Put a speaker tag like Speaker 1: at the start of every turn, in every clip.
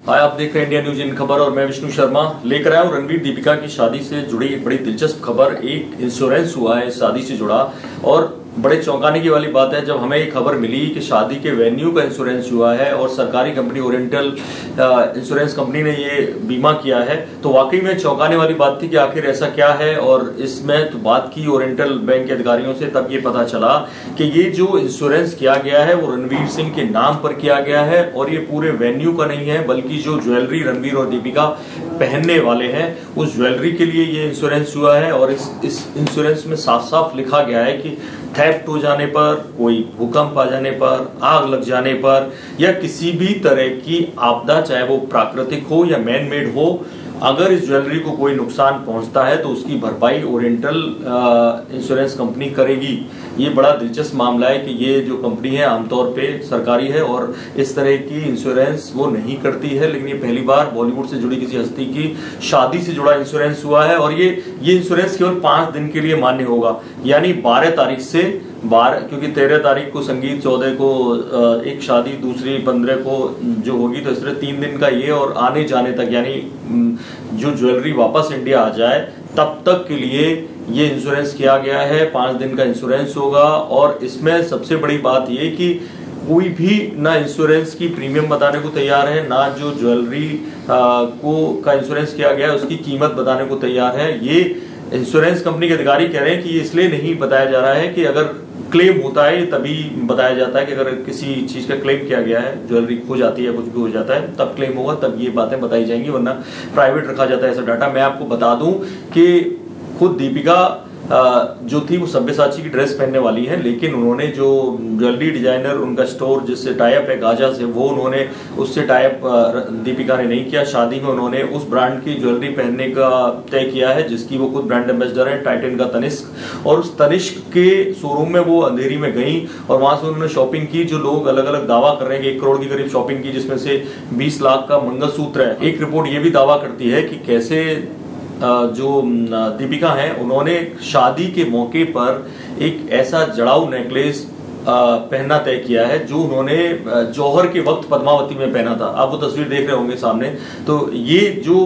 Speaker 1: हाय, आप देख रहे हैं इंडिया न्यूज इन खबर और मैं विष्णु शर्मा लेकर आया हूं रणवीर दीपिका की शादी से जुड़ी एक बड़ी दिलचस्प खबर। एक इंश्योरेंस हुआ है शादी से जुड़ा और बड़े चौंकाने की वाली बात है जब हमें ये खबर मिली कि शादी के वेन्यू का इंश्योरेंस हुआ है और सरकारी कंपनी ओरिएंटल इंश्योरेंस कंपनी ने ये बीमा किया है। तो वाकई में चौंकाने वाली बात थी कि आखिर ऐसा क्या है। और इसमें तो बात की ओरिएंटल बैंक के अधिकारियों से, तब ये पता चला कि ये जो इंश्योरेंस किया गया है वो रणवीर सिंह के नाम पर किया गया है और ये पूरे वेन्यू का नहीं है, बल्कि जो ज्वेलरी रणवीर और दीपिका पहनने वाले हैं उस ज्वेलरी के लिए ये इंश्योरेंस हुआ है। और इस इंश्योरेंस में साफ साफ लिखा गया है कि थेफ्ट हो जाने पर, कोई भूकंप आ जाने पर, आग लग जाने पर या किसी भी तरह की आपदा, चाहे वो प्राकृतिक हो या मैन मेड हो, अगर इस ज्वेलरी को कोई नुकसान पहुंचता है तो उसकी भरपाई ओरिएंटल इंश्योरेंस कंपनी करेगी। ये बड़ा दिलचस्प मामला है कि ये जो कंपनी है आमतौर पे सरकारी है और इस तरह की इंश्योरेंस वो नहीं करती है, लेकिन ये पहली बार बॉलीवुड से जुड़ी किसी हस्ती की शादी से जुड़ा इंश्योरेंस हुआ है। और ये इंश्योरेंस केवल 5 दिन के लिए मान्य होगा, यानी 12 तारीख से 12, क्योंकि 13 तारीख को संगीत, 14 को एक शादी, दूसरी 15 को जो होगी, तो इस तरह 3 दिन का ये और आने जाने तक, यानी जो ज्वेलरी वापस इंडिया आ जाए तब तक के लिए ये इंश्योरेंस किया गया है। 5 दिन का इंश्योरेंस होगा। और इसमें सबसे बड़ी बात ये कि कोई भी ना इंश्योरेंस की प्रीमियम बताने को तैयार है, ना जो ज्वेलरी का इंश्योरेंस किया गया है उसकी कीमत बताने को तैयार है। ये इंश्योरेंस कंपनी के अधिकारी कह रहे हैं कि ये इसलिए नहीं बताया जा रहा है कि अगर क्लेम होता है तभी बताया जाता है कि अगर किसी चीज का क्लेम किया गया है, ज्वेलरी खो जाती है, कुछ भी हो जाता है, तब क्लेम होगा, तब ये बातें बताई जाएंगी, वरना प्राइवेट रखा जाता है ऐसा डाटा। मैं आपको बता दूं कि खुद दीपिका जो थी वो सब्यसाची की ड्रेस पहनने वाली है, लेकिन उन्होंने जो ज्वेलरी डिजाइनर, उनका स्टोर जिससे टाइप है गाजा से, वो उन्होंने उससे टाइप दीपिका ने नहीं किया। शादी में उन्होंने उस ब्रांड की ज्वेलरी पहनने का तय किया है जिसकी वो खुद ब्रांड एम्बेसडर है, टाइटन का तनिष्क। और उस तनिष्क के शोरूम में वो अंधेरी में गई और वहां से उन्होंने शॉपिंग की। जो लोग अलग अलग दावा कर रहे हैं कि 1 करोड़ की करीब शॉपिंग की, जिसमें से 20 लाख का मंगलसूत्र है। एक रिपोर्ट ये भी दावा करती है कि कैसे जो दीपिका हैं उन्होंने शादी के मौके पर एक ऐसा जड़ाऊ नेकलेस पहनना तय किया है जो उन्होंने जौहर के वक्त पद्मावती में पहना था। आप वो तस्वीर देख रहे होंगे सामने। तो ये जो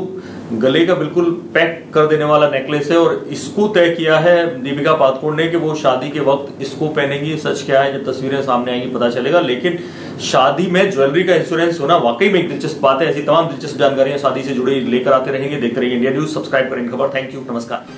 Speaker 1: गले का बिल्कुल पैक कर देने वाला नेकलेस है और इसको तय किया है दीपिका पादुकोण ने कि वो शादी के वक्त इसको पहनेंगी। सच क्या है, जब तस्वीरें सामने आएंगी पता चलेगा। लेकिन शादी में ज्वेलरी का इंश्योरेंस होना वाकई में एक दिलचस्प बात है। ऐसी तमाम दिलचस्प जानकारियां शादी से जुड़ी लेकर आते रहेंगे। देखते रहिए इंडिया न्यूज, सब्सक्राइब करें खबर। थैंक यू, नमस्कार।